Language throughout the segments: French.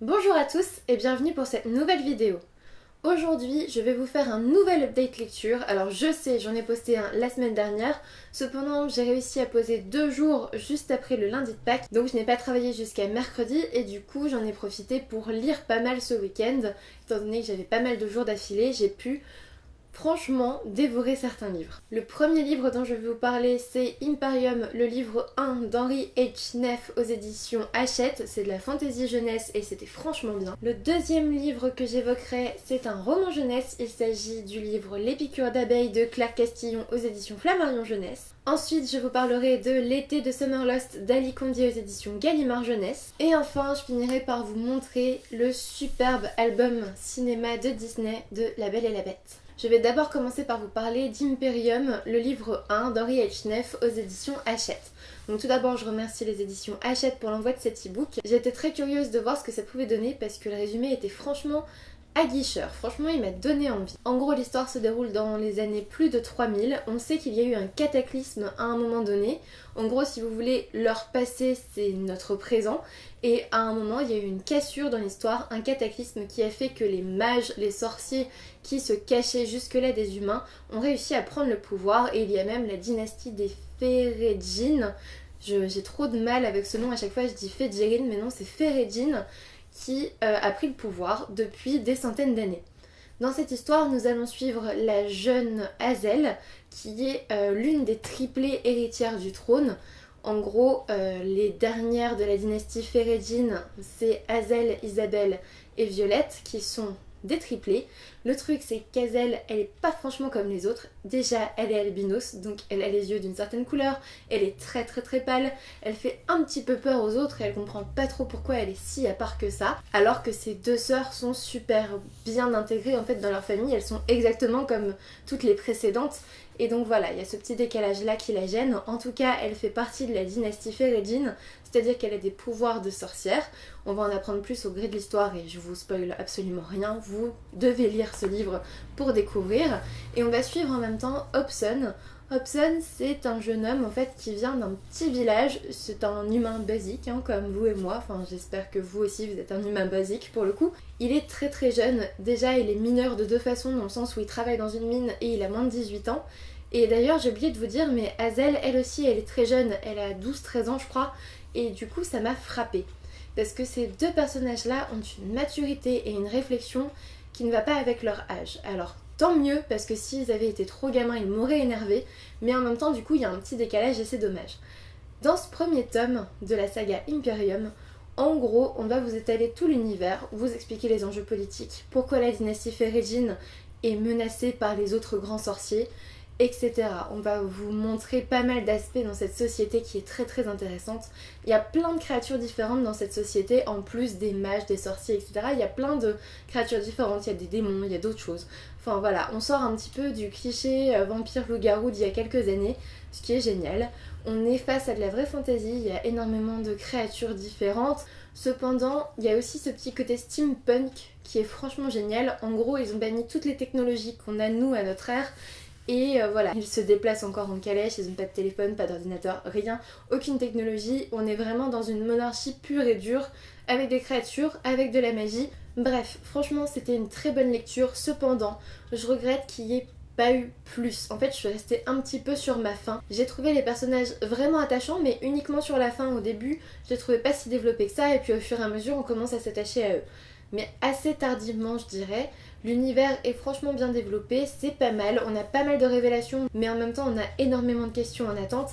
Bonjour à tous et bienvenue pour cette nouvelle vidéo. Aujourd'hui, je vais vous faire un nouvel update lecture. Alors je sais, j'en ai posté un la semaine dernière, cependant j'ai réussi à poser 2 jours juste après le lundi de Pâques, donc je n'ai pas travaillé jusqu'à mercredi et du coup j'en ai profité pour lire pas mal ce week-end. Étant donné que j'avais pas mal de jours d'affilée, j'ai pu franchement dévorer certains livres. Le premier livre dont je vais vous parler, c'est Imperium, le livre 1 d'Henry H. Neff aux éditions Hachette. C'est de la fantasy jeunesse et c'était franchement bien. Le deuxième livre que j'évoquerai, c'est un roman jeunesse. Il s'agit du livre L'épicure d'abeilles de Claire Castillon aux éditions Flammarion Jeunesse. Ensuite, je vous parlerai de L'été de Summerlost d'Ali Condier aux éditions Gallimard Jeunesse. Et enfin, je finirai par vous montrer le superbe album cinéma de Disney de La Belle et la Bête. Je vais d'abord commencer par vous parler d'Imperium, le livre 1 d'Henry H. Neff aux éditions Hachette. Donc tout d'abord, je remercie les éditions Hachette pour l'envoi de cet e-book. J'ai été très curieuse de voir ce que ça pouvait donner parce que le résumé était franchement aguicheur. Franchement, il m'a donné envie. En gros, l'histoire se déroule dans les années plus de 3000. On sait qu'il y a eu un cataclysme à un moment donné. En gros, si vous voulez, leur passé, c'est notre présent. Et à un moment, il y a eu une cassure dans l'histoire, un cataclysme qui a fait que les mages, les sorciers qui se cachaient jusque-là des humains ont réussi à prendre le pouvoir. Et il y a même la dynastie des Férédines. J'ai trop de mal avec ce nom, à chaque fois je dis Fédérine, mais non, c'est Férédine qui a pris le pouvoir depuis des centaines d'années. Dans cette histoire, nous allons suivre la jeune Hazel, qui est l'une des triplées héritières du trône. En gros, les dernières de la dynastie Férédine, c'est Hazel, Isabelle et Violette, qui sont des triplés. Le truc, c'est qu'Hazel, elle est pas franchement comme les autres. Déjà, elle est albinos, donc elle a les yeux d'une certaine couleur, elle est très très très pâle, elle fait un petit peu peur aux autres et elle comprend pas trop pourquoi elle est si à part que ça, alors que ses deux sœurs sont super bien intégrées en fait dans leur famille, elles sont exactement comme toutes les précédentes. Et donc voilà, il y a ce petit décalage là qui la gêne. En tout cas, elle fait partie de la dynastie Férédine, c'est-à-dire qu'elle a des pouvoirs de sorcière. On va en apprendre plus au gré de l'histoire et je vous spoil absolument rien. Vous devez lire ce livre pour découvrir. Et on va suivre en même temps Hobson. Hobson, c'est un jeune homme en fait qui vient d'un petit village. C'est un humain basique, hein, comme vous et moi. Enfin, j'espère que vous aussi vous êtes un humain basique pour le coup. Il est très très jeune. Déjà, il est mineur de deux façons, dans le sens où il travaille dans une mine et il a moins de 18 ans. Et d'ailleurs, j'ai oublié de vous dire, mais Hazel, elle aussi, elle est très jeune. Elle a 12-13 ans, je crois. Et du coup, ça m'a frappée. Parce que ces deux personnages-là ont une maturité et une réflexion qui ne va pas avec leur âge. Alors, tant mieux, parce que s'ils avaient été trop gamins, ils m'auraient énervé. Mais en même temps, du coup, il y a un petit décalage et c'est dommage. Dans ce premier tome de la saga Imperium, en gros, on va vous étaler tout l'univers, vous expliquer les enjeux politiques, pourquoi la dynastie Férédine est menacée par les autres grands sorciers, etc. On va vous montrer pas mal d'aspects dans cette société qui est très très intéressante. Il y a plein de créatures différentes dans cette société, en plus des mages, des sorciers, etc. Il y a plein de créatures différentes, il y a des démons, il y a d'autres choses. Enfin voilà, on sort un petit peu du cliché vampire loup-garou d'il y a quelques années, ce qui est génial. On est face à de la vraie fantasy, il y a énormément de créatures différentes. Cependant, il y a aussi ce petit côté steampunk qui est franchement génial. En gros, ils ont banni toutes les technologies qu'on a nous à notre ère. Et voilà, ils se déplacent encore en calèche, ils n'ont pas de téléphone, pas d'ordinateur, rien, aucune technologie. On est vraiment dans une monarchie pure et dure, avec des créatures, avec de la magie. Bref, franchement, c'était une très bonne lecture. Cependant, je regrette qu'il n'y ait pas eu plus. En fait, je suis restée un petit peu sur ma faim. J'ai trouvé les personnages vraiment attachants, mais uniquement sur la fin. Au début, je les trouvais pas si développés que ça, et puis au fur et à mesure, on commence à s'attacher à eux. Mais assez tardivement, je dirais. L'univers est franchement bien développé, c'est pas mal, on a pas mal de révélations, mais en même temps on a énormément de questions en attente.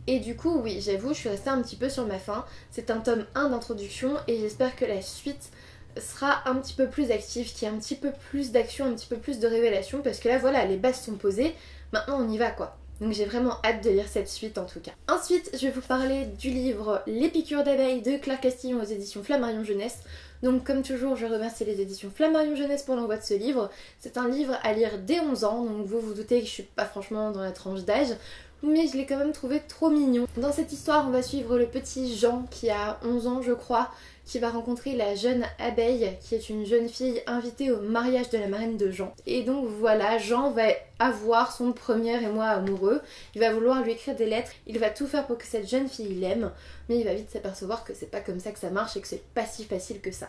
Et du coup, oui, j'avoue, je suis restée un petit peu sur ma faim. C'est un tome 1 d'introduction et j'espère que la suite sera un petit peu plus active, qu'il y ait un petit peu plus d'action, un petit peu plus de révélations, parce que là voilà, les bases sont posées, maintenant on y va quoi. Donc j'ai vraiment hâte de lire cette suite en tout cas. Ensuite, je vais vous parler du livre L'épicure d'abeilles de Claire Castillon aux éditions Flammarion Jeunesse. Donc comme toujours, je remercie les éditions Flammarion Jeunesse pour l'envoi de ce livre. C'est un livre à lire dès 11 ans, donc vous vous doutez que je suis pas franchement dans la tranche d'âge, mais je l'ai quand même trouvé trop mignon. Dans cette histoire, on va suivre le petit Jean qui a 11 ans je crois, qui va rencontrer la jeune abeille, qui est une jeune fille invitée au mariage de la marraine de Jean. Et donc voilà, Jean va avoir son premier émoi amoureux, il va vouloir lui écrire des lettres, il va tout faire pour que cette jeune fille l'aime, mais il va vite s'apercevoir que c'est pas comme ça que ça marche et que c'est pas si facile que ça.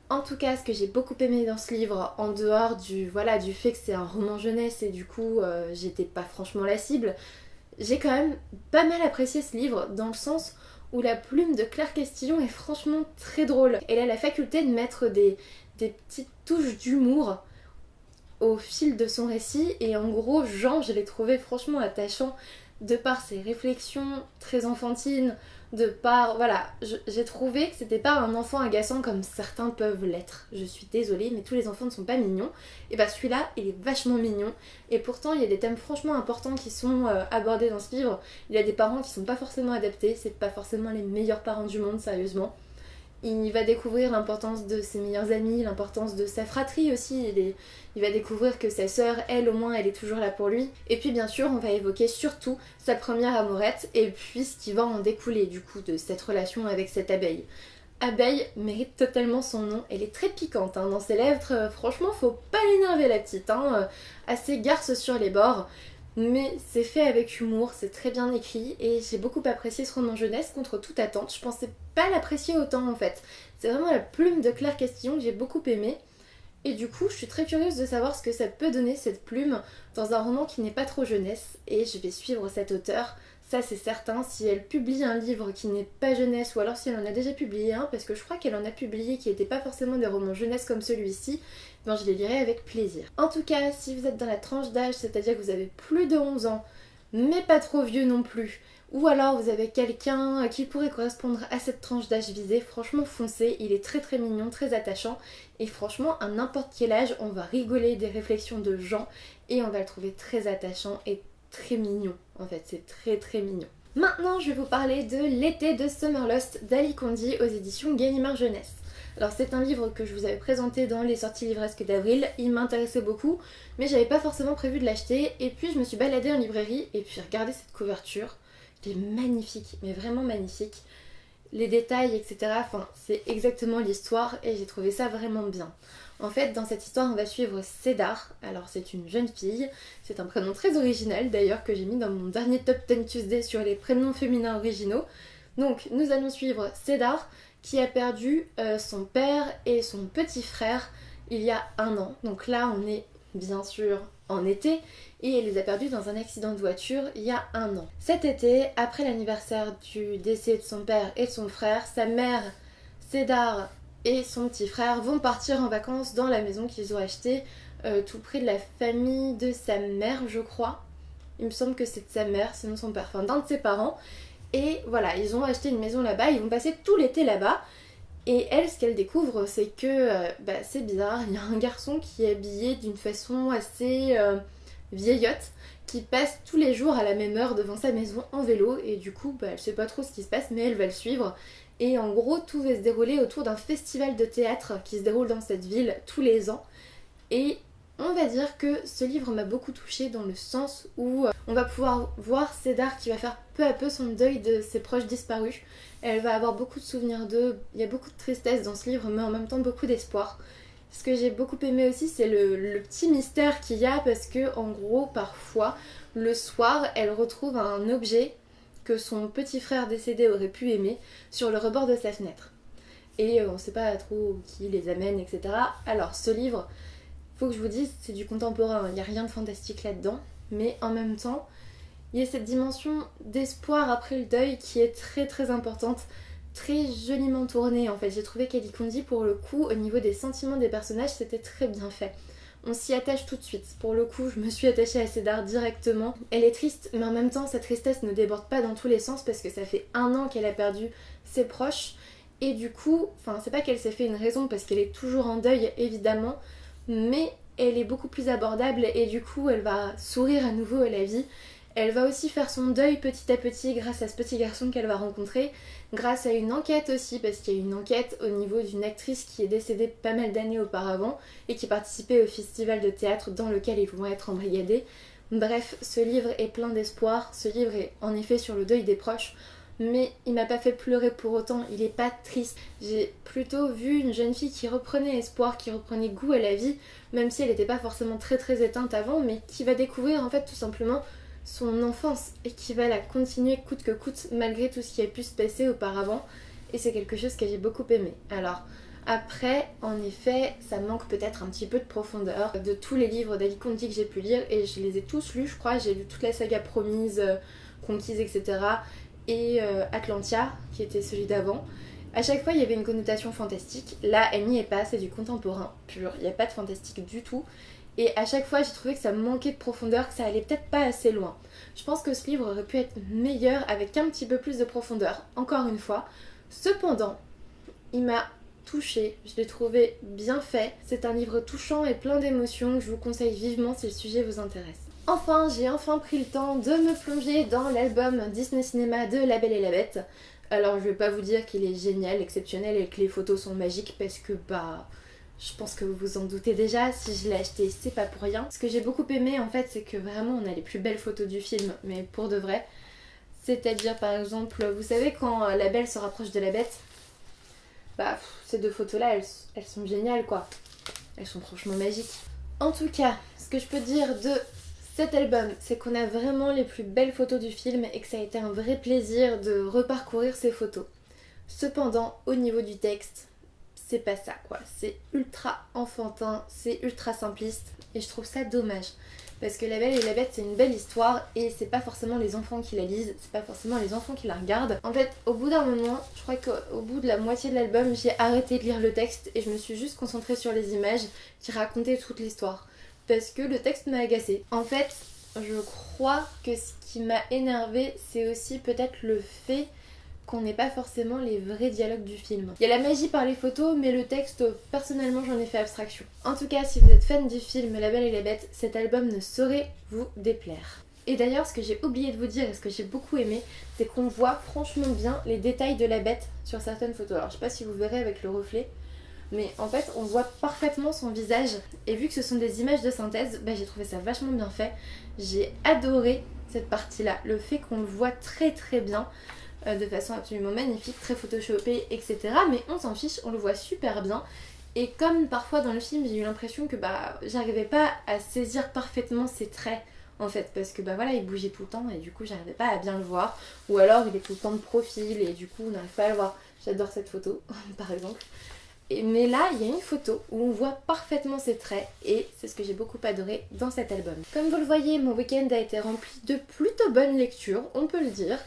En tout cas, ce que j'ai beaucoup aimé dans ce livre, en dehors du fait que c'est un roman jeunesse et du coup j'étais pas franchement la cible, j'ai quand même pas mal apprécié ce livre dans le sens où la plume de Claire Castillon est franchement très drôle. Elle a la faculté de mettre des petites touches d'humour au fil de son récit et en gros Jean je l'ai trouvé franchement attachant de par ses réflexions très enfantines, de par... Voilà, j'ai trouvé que c'était pas un enfant agaçant comme certains peuvent l'être. Je suis désolée mais tous les enfants ne sont pas mignons. Et bah celui-là il est vachement mignon et pourtant il y a des thèmes franchement importants qui sont abordés dans ce livre. Il y a des parents qui sont pas forcément adaptés, c'est pas forcément les meilleurs parents du monde sérieusement. Il va découvrir l'importance de ses meilleurs amis, l'importance de sa fratrie aussi. Il va découvrir que sa sœur, elle au moins, elle est toujours là pour lui. Et puis bien sûr, on va évoquer surtout sa première amourette et puis ce qui va en découler du coup de cette relation avec cette abeille. Abeille mérite totalement son nom, elle est très piquante hein, dans ses lèvres, franchement faut pas l'énerver la petite, hein, assez garce sur les bords. Mais c'est fait avec humour, c'est très bien écrit et j'ai beaucoup apprécié ce roman jeunesse contre toute attente. Je pensais pas l'apprécier autant en fait. C'est vraiment la plume de Claire Castillon que j'ai beaucoup aimé. Et du coup, je suis très curieuse de savoir ce que ça peut donner cette plume dans un roman qui n'est pas trop jeunesse. Et je vais suivre cette auteure, ça c'est certain. Si elle publie un livre qui n'est pas jeunesse ou alors si elle en a déjà publié un, parce que je crois qu'elle en a publié qui n'étaient pas forcément des romans jeunesse comme celui-ci, ben je les lirai avec plaisir. En tout cas, si vous êtes dans la tranche d'âge, c'est-à-dire que vous avez plus de 11 ans, mais pas trop vieux non plus, ou alors vous avez quelqu'un qui pourrait correspondre à cette tranche d'âge visée, franchement foncez, il est très très mignon, très attachant, et franchement à n'importe quel âge on va rigoler des réflexions de Jean et on va le trouver très attachant et très mignon, en fait c'est très très mignon. Maintenant je vais vous parler de L'été de Summerlust d'Ali Kondi aux éditions Gallimard Jeunesse. Alors c'est un livre que je vous avais présenté dans les sorties livresques d'avril, il m'intéressait beaucoup, mais j'avais pas forcément prévu de l'acheter, et puis je me suis baladée en librairie, et puis regardez cette couverture, elle est magnifique, mais vraiment magnifique. Les détails, etc., enfin c'est exactement l'histoire, et j'ai trouvé ça vraiment bien. En fait, dans cette histoire, on va suivre Cédar, alors c'est une jeune fille, c'est un prénom très original d'ailleurs que j'ai mis dans mon dernier Top 10 Tuesday sur les prénoms féminins originaux. Donc nous allons suivre Cédar, qui a perdu son père et son petit frère il y a 1 an. Donc là on est bien sûr en été et elle les a perdus dans un accident de voiture il y a 1 an. Cet été, après l'anniversaire du décès de son père et de son frère, sa mère, Cédar et son petit frère vont partir en vacances dans la maison qu'ils ont achetée tout près de la famille de sa mère je crois. Il me semble que c'est de sa mère, sinon son père, enfin d'un de ses parents. Et voilà, ils ont acheté une maison là-bas, ils vont passer tout l'été là-bas. Et elle, ce qu'elle découvre, c'est que c'est bizarre, il y a un garçon qui est habillé d'une façon assez vieillotte, qui passe tous les jours à la même heure devant sa maison en vélo, et du coup, elle sait pas trop ce qui se passe, mais elle va le suivre. Et en gros, tout va se dérouler autour d'un festival de théâtre qui se déroule dans cette ville tous les ans. Et on va dire que ce livre m'a beaucoup touchée dans le sens où on va pouvoir voir Cédar qui va faire peu à peu son deuil de ses proches disparus. Elle va avoir beaucoup de souvenirs d'eux, il y a beaucoup de tristesse dans ce livre mais en même temps beaucoup d'espoir. Ce que j'ai beaucoup aimé aussi c'est le petit mystère qu'il y a parce que en gros parfois le soir elle retrouve un objet que son petit frère décédé aurait pu aimer sur le rebord de sa fenêtre. Et on sait pas trop qui les amène etc. Alors ce livre, faut que je vous dise, c'est du contemporain, il n'y a rien de fantastique là-dedans, mais en même temps, il y a cette dimension d'espoir après le deuil qui est très très importante, très joliment tournée en fait. J'ai trouvé qu'Ali Kondi, pour le coup, au niveau des sentiments des personnages, c'était très bien fait. On s'y attache tout de suite. Pour le coup, je me suis attachée à Cédar directement. Elle est triste, mais en même temps, sa tristesse ne déborde pas dans tous les sens parce que ça fait 1 an qu'elle a perdu ses proches. Et du coup, enfin, c'est pas qu'elle s'est fait une raison parce qu'elle est toujours en deuil, évidemment, mais elle est beaucoup plus abordable et du coup elle va sourire à nouveau à la vie. Elle va aussi faire son deuil petit à petit grâce à ce petit garçon qu'elle va rencontrer, grâce à une enquête aussi, parce qu'il y a une enquête au niveau d'une actrice qui est décédée pas mal d'années auparavant et qui participait au festival de théâtre dans lequel ils vont être embrigadés. Bref, ce livre est plein d'espoir, ce livre est en effet sur le deuil des proches, mais il m'a pas fait pleurer pour autant, il est pas triste. J'ai plutôt vu une jeune fille qui reprenait espoir, qui reprenait goût à la vie, même si elle n'était pas forcément très très éteinte avant, mais qui va découvrir en fait tout simplement son enfance et qui va la continuer coûte que coûte malgré tout ce qui a pu se passer auparavant, et c'est quelque chose que j'ai beaucoup aimé. Alors Après, en effet, ça manque peut-être un petit peu de profondeur. De tous les livres d'Ali Conti que j'ai pu lire, et je les ai tous lus je crois, j'ai lu toute la saga Promise, Conquise, etc. et Atlantia, qui était celui d'avant. À chaque fois il y avait une connotation fantastique, là elle n'y est pas, c'est du contemporain pur, il n'y a pas de fantastique du tout. Et à chaque fois j'ai trouvé que ça manquait de profondeur, que ça allait peut-être pas assez loin. Je pense que ce livre aurait pu être meilleur avec un petit peu plus de profondeur, encore une fois. Cependant, il m'a touchée, je l'ai trouvé bien fait. C'est un livre touchant et plein d'émotions que je vous conseille vivement si le sujet vous intéresse. Enfin, j'ai pris le temps de me plonger dans l'album Disney Cinéma de La Belle et la Bête. Alors je vais pas vous dire qu'il est génial, exceptionnel et que les photos sont magiques parce que je pense que vous vous en doutez déjà, si je l'ai acheté c'est pas pour rien. Ce que j'ai beaucoup aimé en fait c'est que vraiment on a les plus belles photos du film, mais pour de vrai. C'est-à-dire par exemple, vous savez quand la Belle se rapproche de la Bête, ces deux photos là elles sont géniales quoi. Elles sont franchement magiques. En tout cas, ce que je peux dire de cet album, c'est qu'on a vraiment les plus belles photos du film et que ça a été un vrai plaisir de reparcourir ces photos. Cependant, au niveau du texte, c'est pas ça quoi. C'est ultra enfantin, c'est ultra simpliste et je trouve ça dommage. Parce que La Belle et la Bête c'est une belle histoire et c'est pas forcément les enfants qui la lisent, c'est pas forcément les enfants qui la regardent. En fait, au bout d'un moment, je crois qu'au bout de la moitié de l'album, j'ai arrêté de lire le texte et je me suis juste concentrée sur les images qui racontaient toute l'histoire. Parce que le texte m'a agacée. En fait, je crois que ce qui m'a énervée, c'est aussi peut-être le fait qu'on n'ait pas forcément les vrais dialogues du film. Il y a la magie par les photos, mais le texte, personnellement, j'en ai fait abstraction. En tout cas, si vous êtes fan du film La Belle et la Bête, cet album ne saurait vous déplaire. Et d'ailleurs, ce que j'ai oublié de vous dire et ce que j'ai beaucoup aimé, c'est qu'on voit franchement bien les détails de la bête sur certaines photos. Alors, je sais pas si vous verrez avec le reflet, mais en fait on voit parfaitement son visage et vu que ce sont des images de synthèse, j'ai trouvé ça vachement bien fait. J'ai adoré cette partie là, le fait qu'on le voit très très bien, de façon absolument magnifique, très photoshopée etc. Mais on s'en fiche, on le voit super bien. Et comme parfois dans le film j'ai eu l'impression que j'arrivais pas à saisir parfaitement ses traits en fait, parce que il bougeait tout le temps et du coup j'arrivais pas à bien le voir, ou alors il est tout le temps de profil et du coup on n'arrive pas à le voir. J'adore cette photo par exemple. Mais là, il y a une photo où on voit parfaitement ses traits et c'est ce que j'ai beaucoup adoré dans cet album. Comme vous le voyez, mon week-end a été rempli de plutôt bonnes lectures, on peut le dire.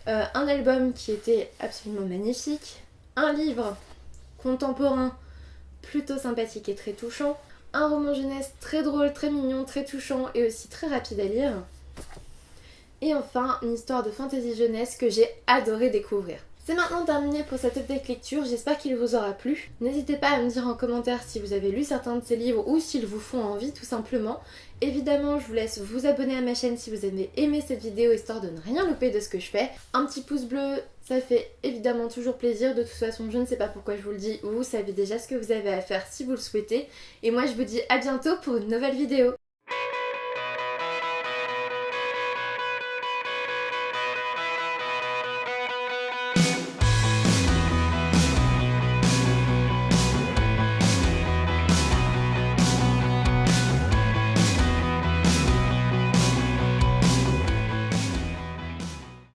Un album qui était absolument magnifique, un livre contemporain plutôt sympathique et très touchant, un roman jeunesse très drôle, très mignon, très touchant et aussi très rapide à lire. Et enfin, une histoire de fantasy jeunesse que j'ai adoré découvrir. C'est maintenant terminé pour cette update lecture, j'espère qu'il vous aura plu. N'hésitez pas à me dire en commentaire si vous avez lu certains de ces livres ou s'ils vous font envie tout simplement. Évidemment, je vous laisse vous abonner à ma chaîne si vous avez aimé cette vidéo histoire de ne rien louper de ce que je fais. Un petit pouce bleu, ça fait évidemment toujours plaisir. De toute façon, je ne sais pas pourquoi je vous le dis, vous savez déjà ce que vous avez à faire si vous le souhaitez. Et moi je vous dis à bientôt pour une nouvelle vidéo.